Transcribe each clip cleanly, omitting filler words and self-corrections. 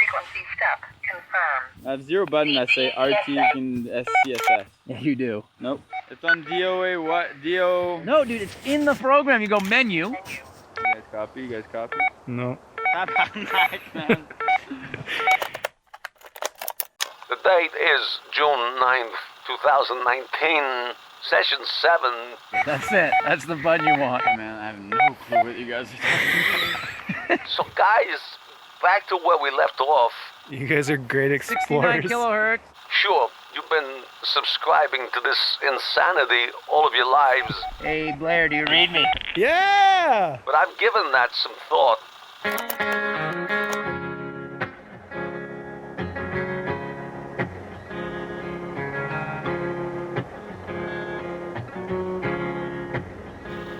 frequency step confirmed. I have 0 button that say RT and SCSS. Yeah, you do. Nope. It's on DOA what? DO. No, dude, it's in the program. You go menu. You guys copy? You guys copy? No. Stop on that, man. The date is June 9th, 2019, session 7. That's it. That's the button you want. Man, I have no clue what you guys are talking about. So guys, back to where we left off. You guys are great 69 explorers. kilohertz. Sure, you've been subscribing to this insanity all of your lives, Hey, Blair, do you read me? Yeah! but I've given that some thought.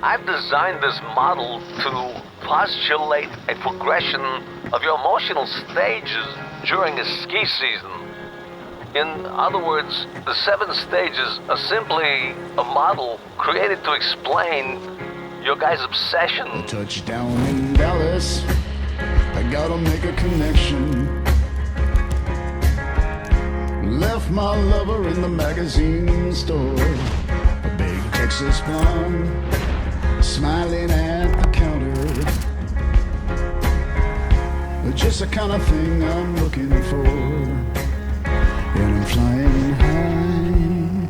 I've designed this model to postulate a progression of your emotional stages during a ski season. In other words, the 7 stages are simply a model created to explain your guys' obsession. Touchdown in Dallas, I gotta make a connection. Left my lover in the magazine store, a big Texas blonde, smiling at the counter. Just the kind of thing I'm looking for. And I'm flying high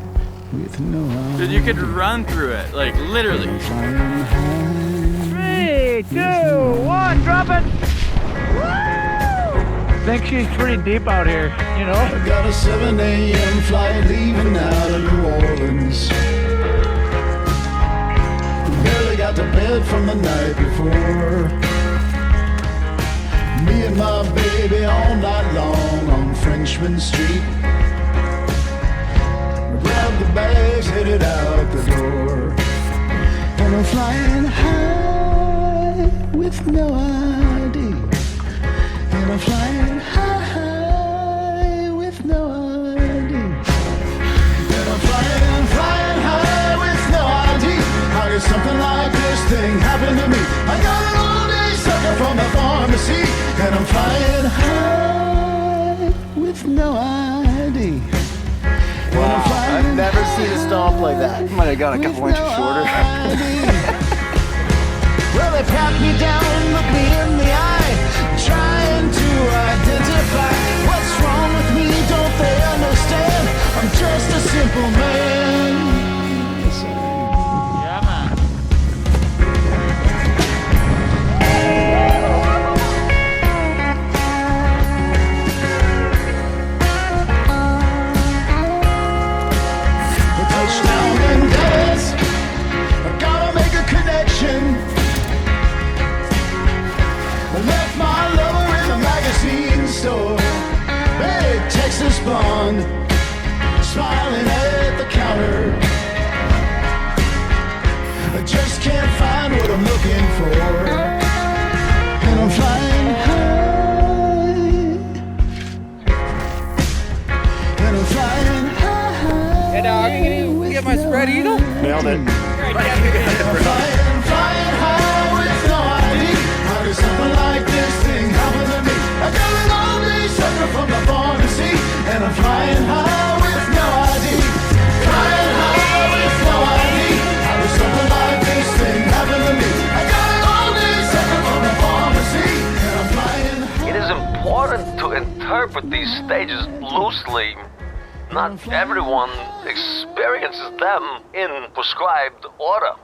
with no idea. Dude, you could run through it, like literally. I'm flying high. 3, 2, 1, drop it. Woo! Think she's pretty deep out here, you know? I got a 7 a.m. flight leaving out of New Orleans. Barely got to bed from the night before. Me and my baby all night long on Frenchman Street. Grabbed the bags, headed out the door. And I'm flying high with no ID. And I'm flying high with no ID. And I'm flying high with no ID. How did something like this thing happen to me? I got an all-day sucker from the pharmacy. And I'm flying high with no ID. Wow, I've never seen a stomp like that. Might have gone a couple inches shorter. Well, they pat me down and look me in the eye, trying to identify what's wrong with me. Don't they understand? I'm just a simple man. Yeah, man. Touchdown in Dallas, I gotta make a connection. I left my lover in the magazine store. Big Texas blonde, smiling at the counter. I just can't find what I'm looking for. And I'm flying high. And I'm flying high. Hey, dog, you gonna get my spread eagle? Nailed it. Flying high with no ID. How did something like this thing happen to me? I got an all-day sucker from the pharmacy. And I'm flying high with no ID. Flying high with no ID. How did something like this thing happen to me? I got an all-day sucker from the pharmacy. And I'm flying high. It is important to interpret these stages loosely. Not everyone experiences them in prescribed order.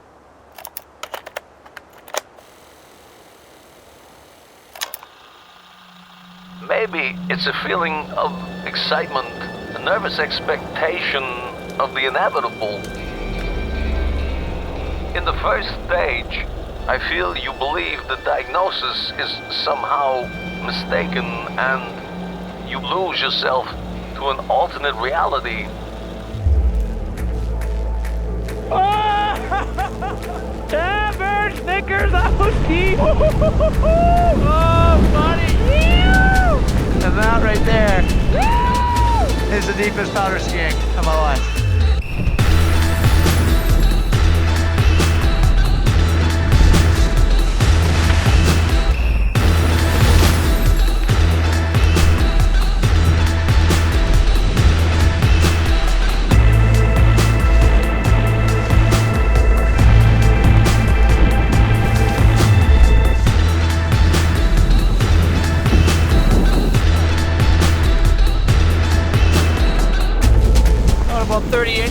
Maybe it's a feeling of excitement, a nervous expectation of the inevitable. In the first stage, I feel you believe the diagnosis is somehow mistaken and you lose yourself to an alternate reality. Yeah, bird Snickers, that was deep. Oh, buddy. And that right there is the deepest powder skiing of my life.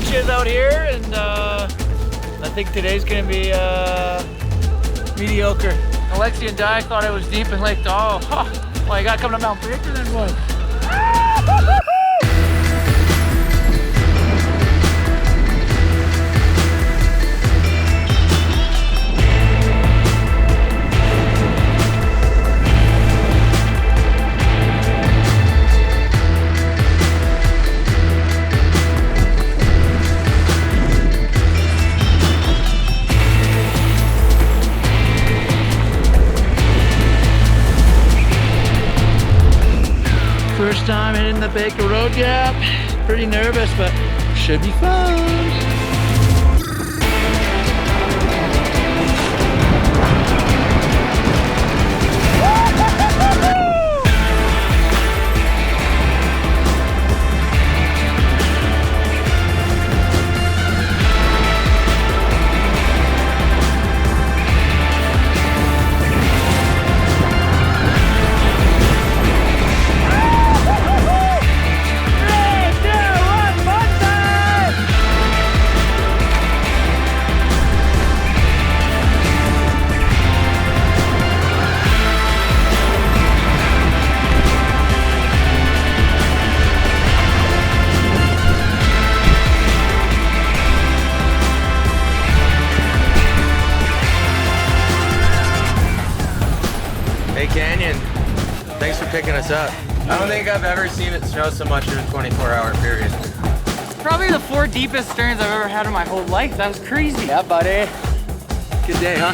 inches out here, and I think today's gonna be mediocre. Alexi and Daiek thought I was deep in Lake Tahoe. Huh. Well, you gotta come to Mount Baker then, boy. First time hitting the Baker Road Gap. Pretty nervous, but should be fun. Canyon, thanks for picking us up. I don't think I've ever seen it snow so much in a 24-hour period. Probably the 4 deepest turns I've ever had in my whole life. That was crazy. Yeah, buddy. Good day, huh?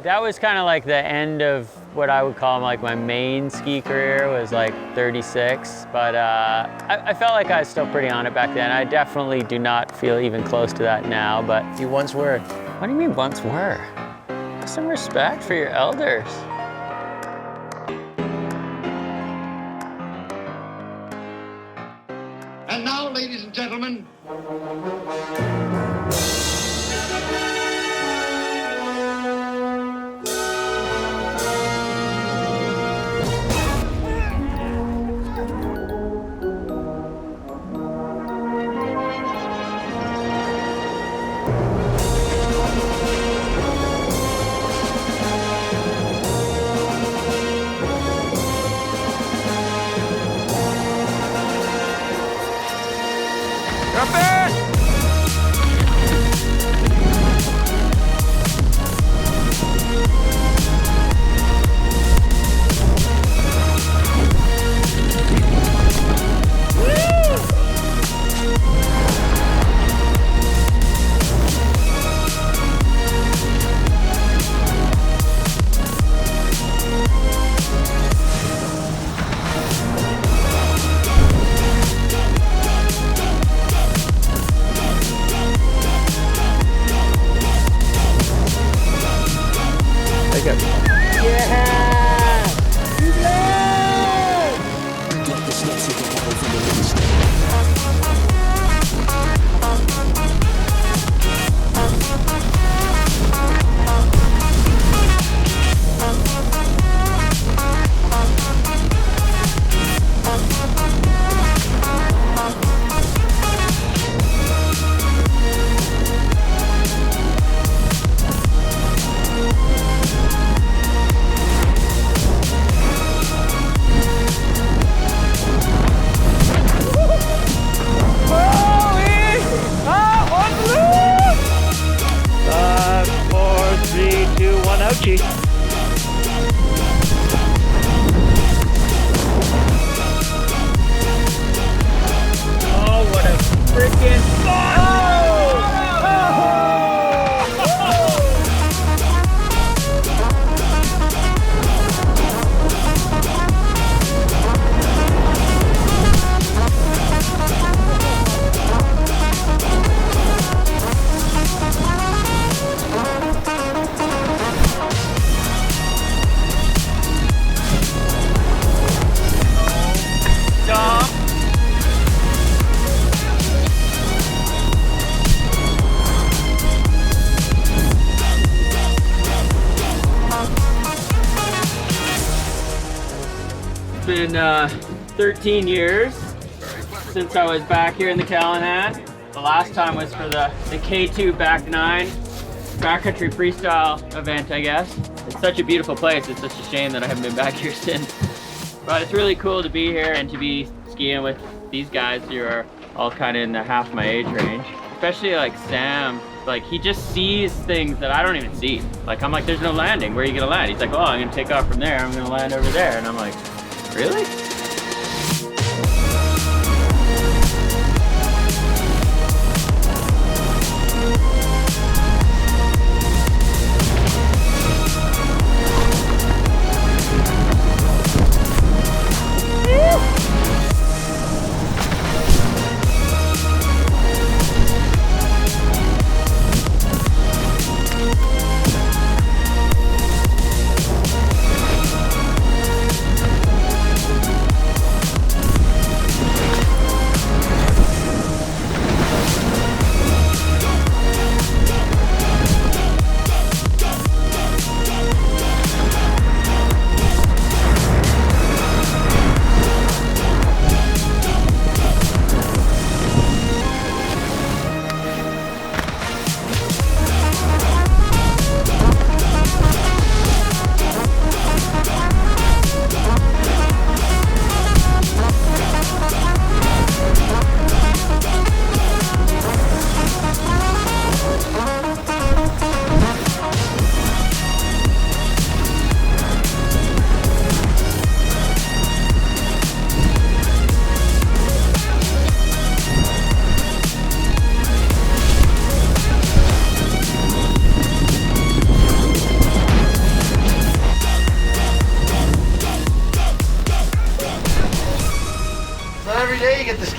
That was kind of like the end of what I would call like my main ski career, was like 36. But I felt like I was still pretty on it back then. I definitely do not feel even close to that now, but You once were. what do you mean once were? Have some respect for your elders. And now, ladies and gentlemen, Been 13 years since I was back here in the Callahan. The last time was for the K2 Back 9 backcountry freestyle event, I guess. It's such a beautiful place. It's such a shame that I haven't been back here since. But it's really cool to be here and to be skiing with these guys who are all kind of in the half my age range. Especially like Sam, like he just sees things that I don't even see. Like I'm like, there's no landing. Where are you gonna land? He's like, oh, I'm gonna take off from there. I'm gonna land over there. And I'm like, really?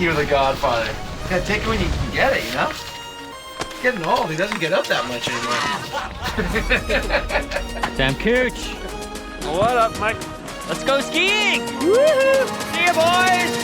With a Godfather. You gotta take it when you can get it, you know? He's getting old, he doesn't get up that much anymore. Sam Kuch. What up, Mike? Let's go skiing! Woohoo! See ya, boys!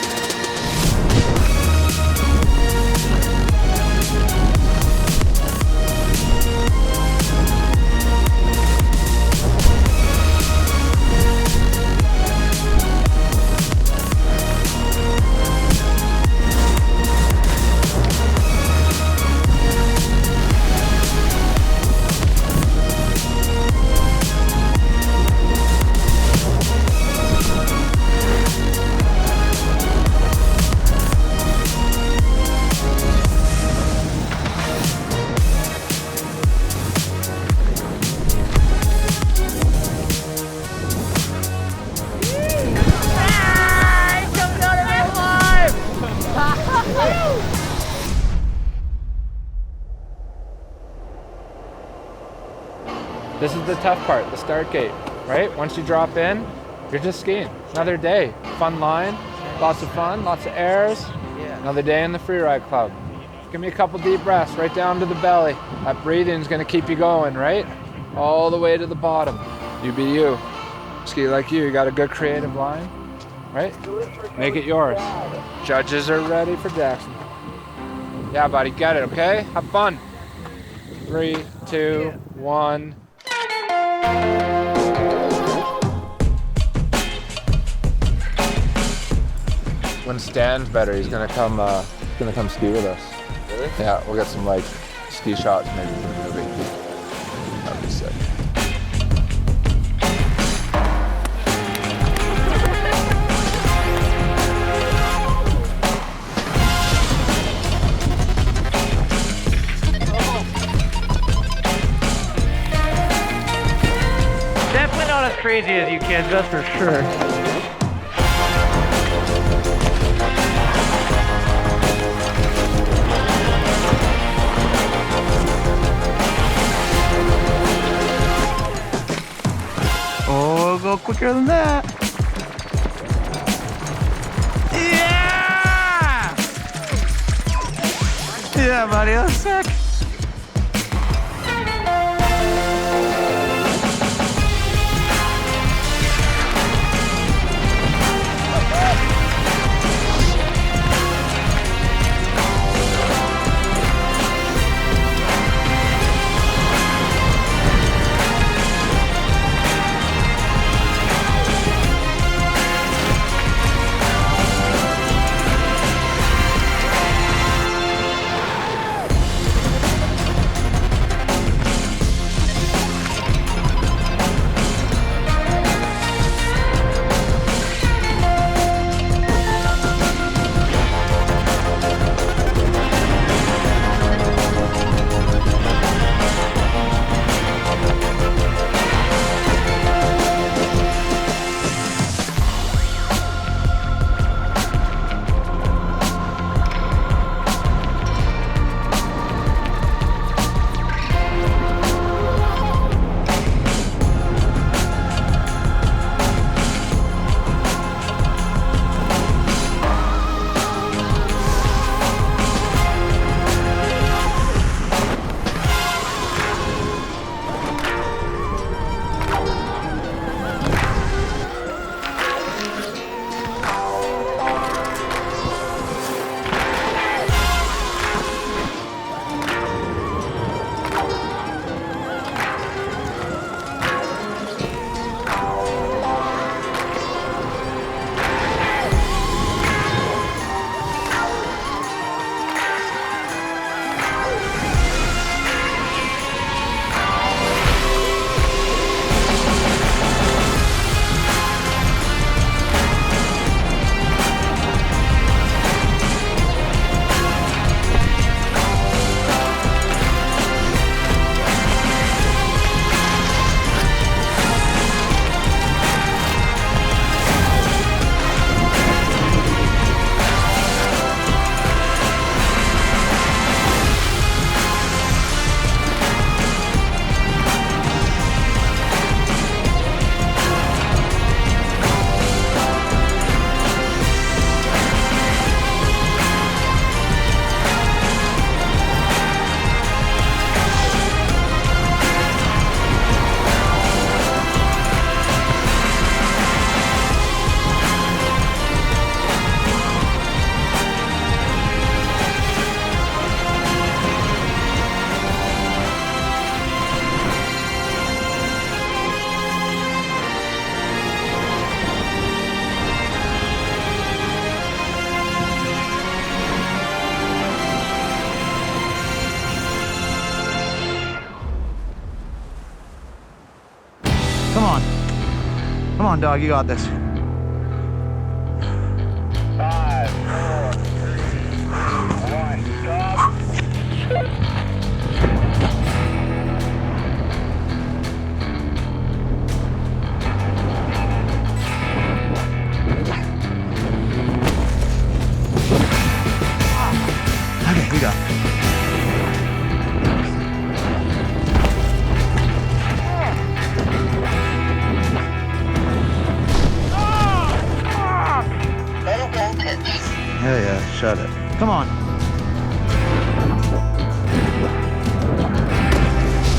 This is the tough part, the start gate, right? Once you drop in, you're just skiing. Another day, fun line, lots of fun, lots of airs. Another day in the Freeride Club. Give me a couple deep breaths right down to the belly. That breathing's gonna keep you going, right? All the way to the bottom. You be you. Ski like you got a good creative line. right? Make it yours. Judges are ready for Jackson. Yeah, buddy, get it, okay? Have fun. 3, 2, 1. When Stan's better, he's gonna come ski with us. Really? Yeah, we'll get some like ski shots maybe from the movie. That'd be sick. Definitely not as crazy as you kids, that's for sure. Oh, go quicker than that. Yeah! Yeah, buddy, that's sick. Come on. Come on, dog, you got this. 5, 4, 3, 1, stop. Okay, we got it. Hell yeah, shut it. Come on.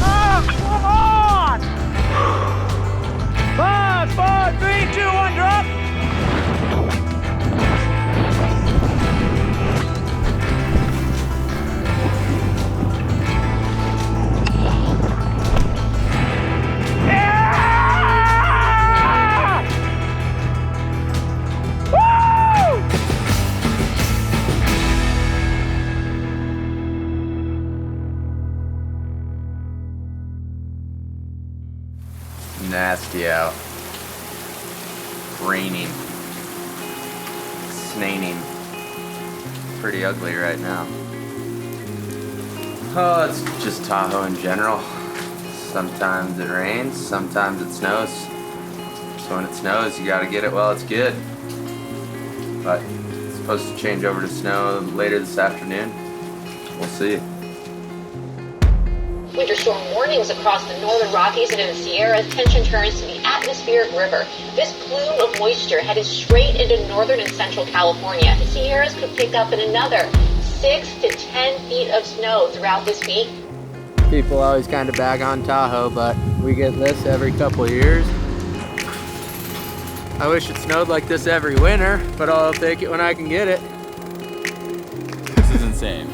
Oh, come on! 5, 4, 3, 2, 1, drop! nasty out. Raining. Snaining. Pretty ugly right now. Oh, it's just Tahoe in general. Sometimes it rains, sometimes it snows. So when it snows, you gotta get it while it's good. But it's supposed to change over to snow later this afternoon. We'll see. Winter storm warnings across the northern Rockies and in the Sierras. Attention turns to the atmospheric river. This plume of moisture headed straight into northern and central California. The Sierras could pick up in another 6 to 10 feet of snow throughout this week. People always kind of bag on Tahoe, but we get this every couple of years. I wish it snowed like this every winter, but I'll take it when I can get it. This is insane.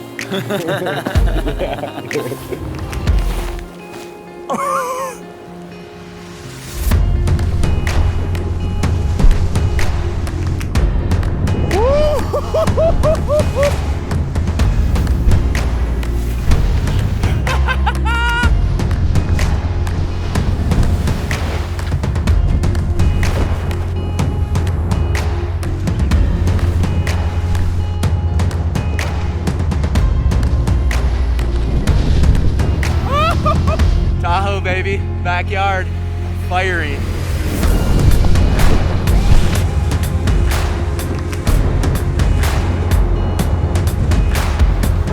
Tahoe, baby, backyard, fiery.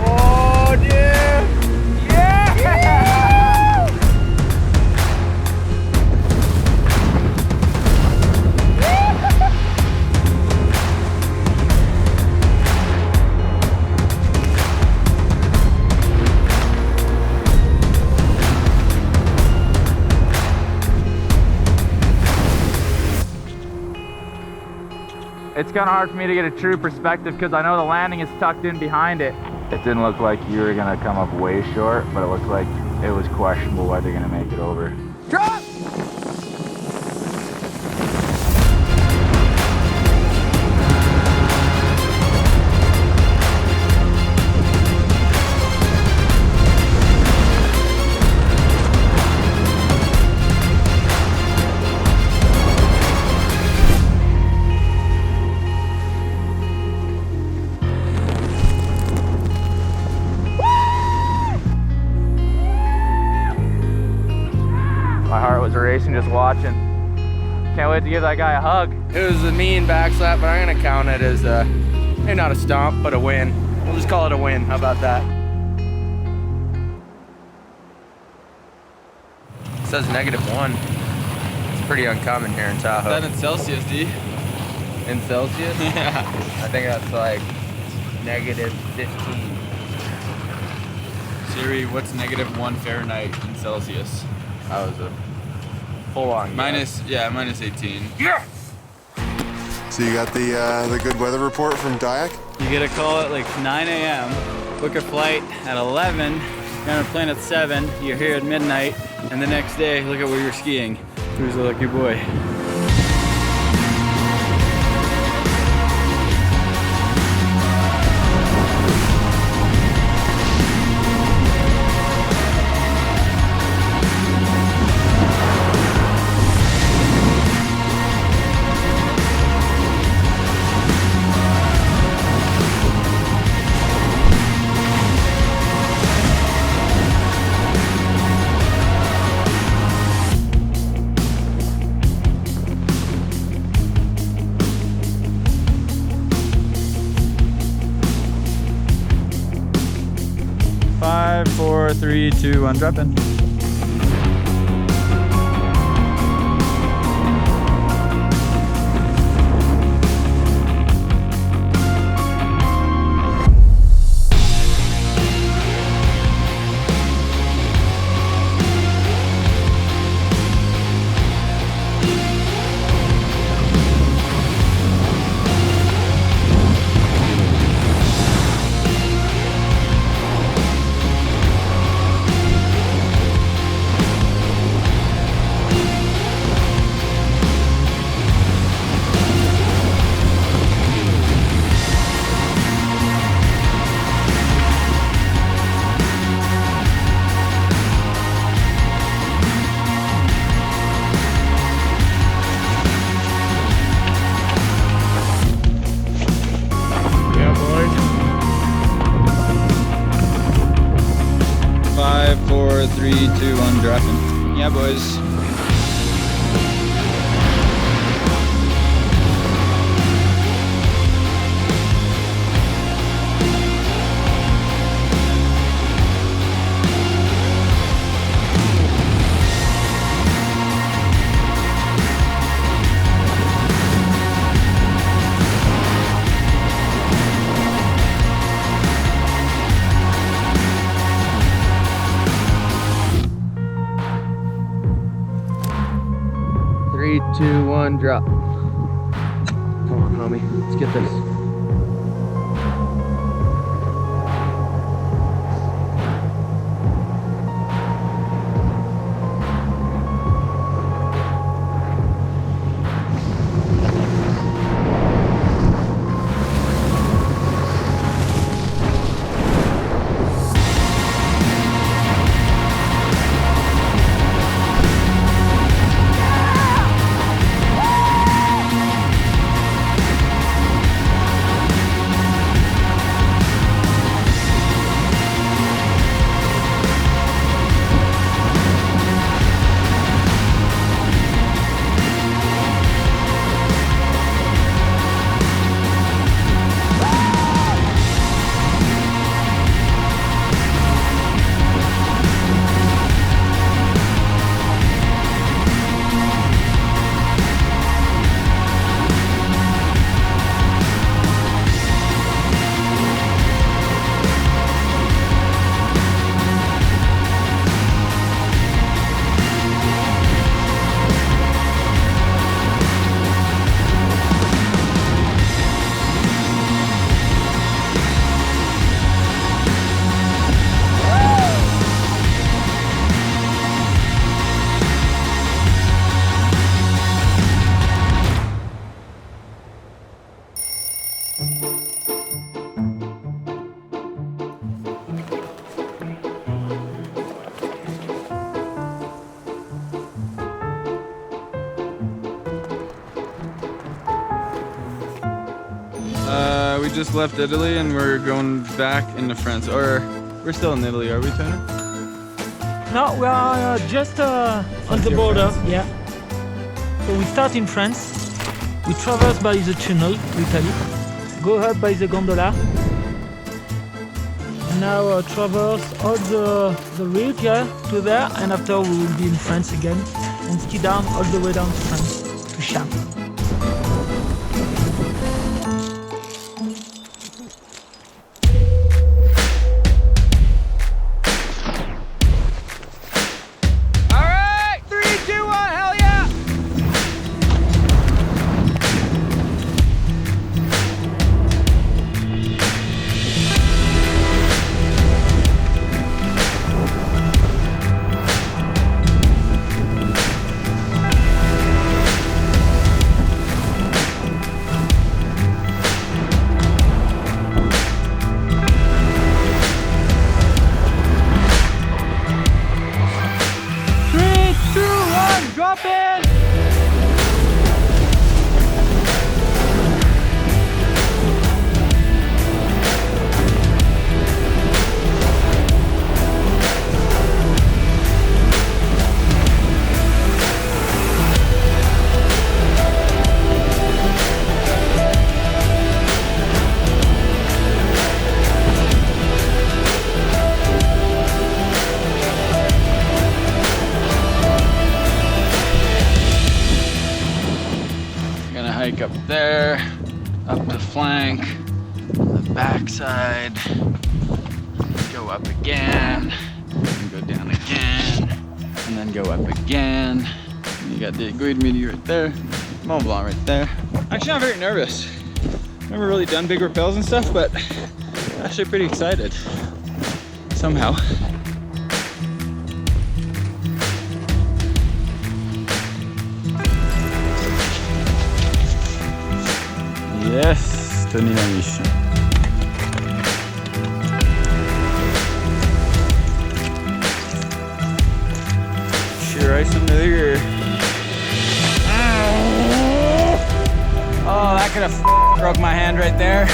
Oh, dude! Yeah! It's kind of hard for me to get a true perspective because I know the landing is tucked in behind it. It didn't look like you were gonna come up way short, but it looked like it was questionable whether you're gonna make it over. Drop! My heart was racing just watching. Can't wait to give that guy a hug. It was a mean backslap, but I'm gonna count it as maybe not a stomp, but a win. We'll just call it a win. How about that? It says -1. It's pretty uncommon here in Tahoe. That in Celsius, D. In Celsius? Yeah. I think that's like -15. Siri, what's -1 Fahrenheit in Celsius? That was a full-on minus 18. Yeah! So you got the good weather report from Daiek? You get a call at like 9 a.m., book a flight at 11, you're on a plane at 7, you're here at midnight, and the next day, look at where you're skiing. Who's the lucky boy? Five, 4, 3, 2, 1, drop in. 4, 3, 2, 1, dropping. Yeah, boys. Three, two, one, drop. Come on, homie. Let's get this. We just left Italy and we're going back into France. Or we're still in Italy, are we, Tony? No, we are just on the border. Yeah. So we start in France. We traverse by the tunnel to Italy. Go up by the gondola. Now traverse all the route here to there, and after we will be in France again and ski down all the way down to France to Cham. Hike up there, up the flank, the backside, go up again, and go down again, and then go up again. And you got the Guide Midi right there, Mont Blanc right there. Actually, I'm very nervous. I've never really done big rappels and stuff, but I'm actually pretty excited, somehow. Yes, Tony Lamiche. Sure, I familiar. Oh, that could have broke my hand right there.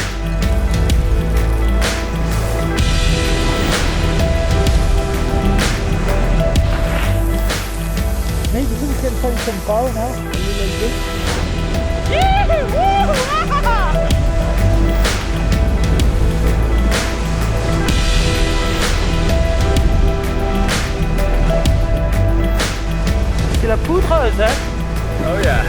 we can find some power now. A little bit. C'est la poudreuse, hein? Oh yeah.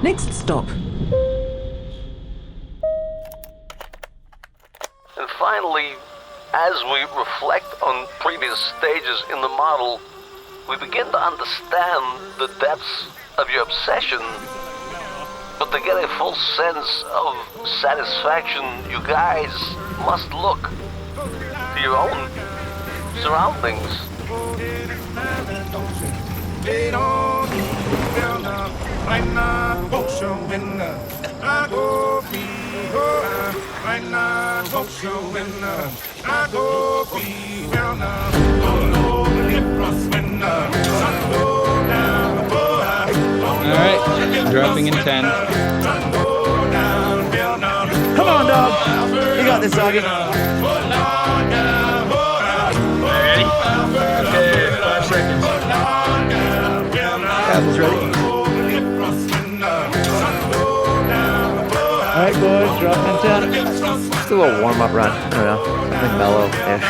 Next stop. And finally, as we reflect on previous stages in the model, we begin to understand the depths of your obsession. But to get a full sense of satisfaction, you guys must look to your own surroundings. Alright, dropping in 10. Come on, dog. You got this, doggy. Ready? Okay, 5 seconds. Apple's ready. Alright, boys, drop in 10. Just a little warm-up run. I don't know, something mellow-ish.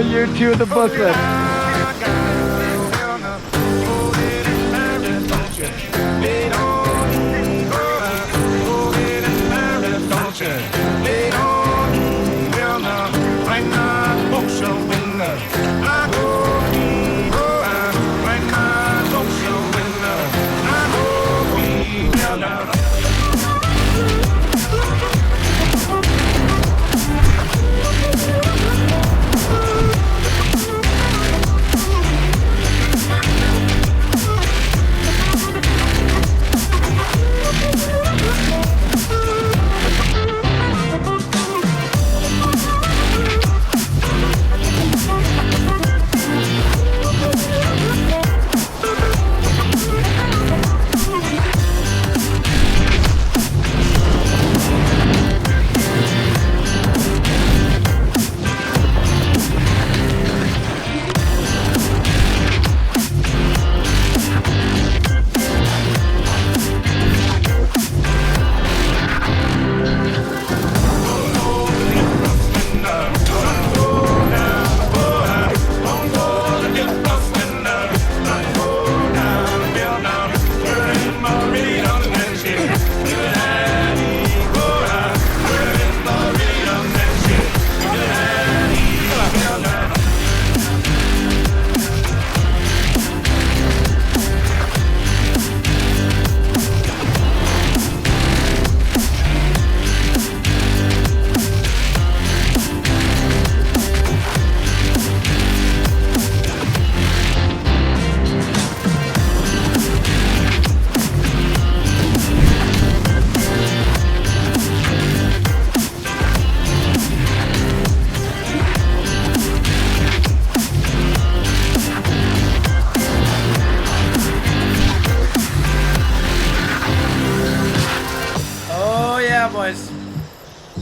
Year 2 of the booklet.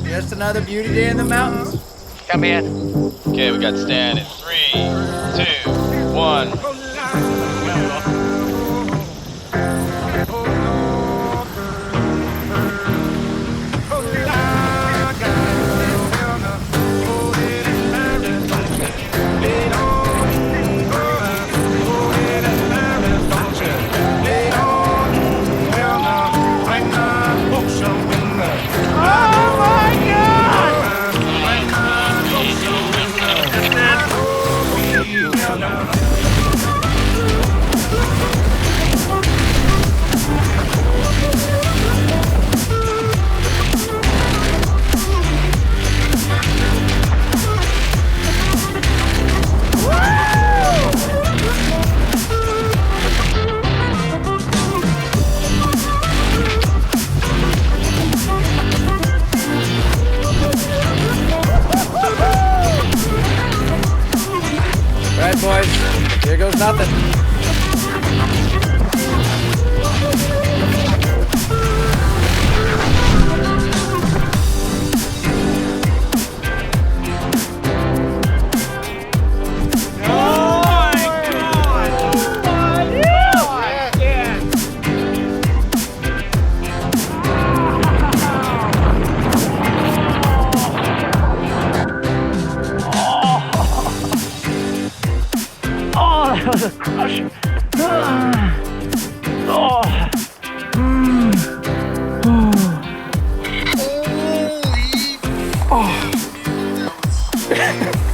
Just another beauty day in the mountains. Come in. Okay, we got stand in 3, 2, 1. Right, boys, here goes nothing.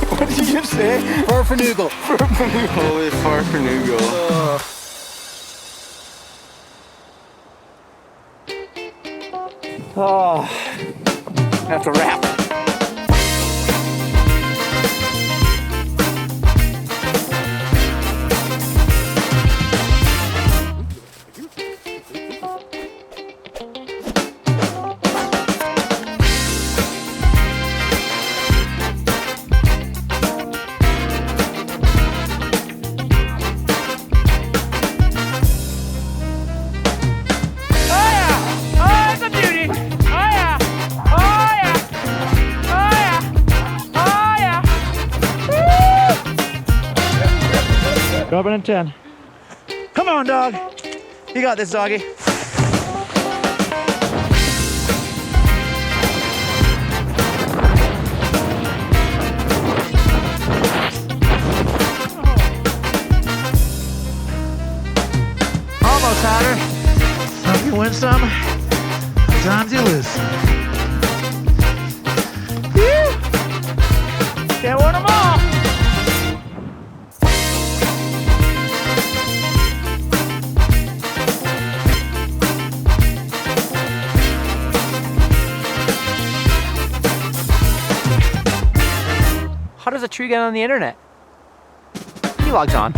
What did you just say? Farfanoogle. Holy farfanoogle. Oh, have to wrap. Drop it in 10. Come on, dog. You got this, doggy. Almost had her. Some you win some, sometimes you lose. Whew. Can't win them all. How does a tree get on the internet? He logs on.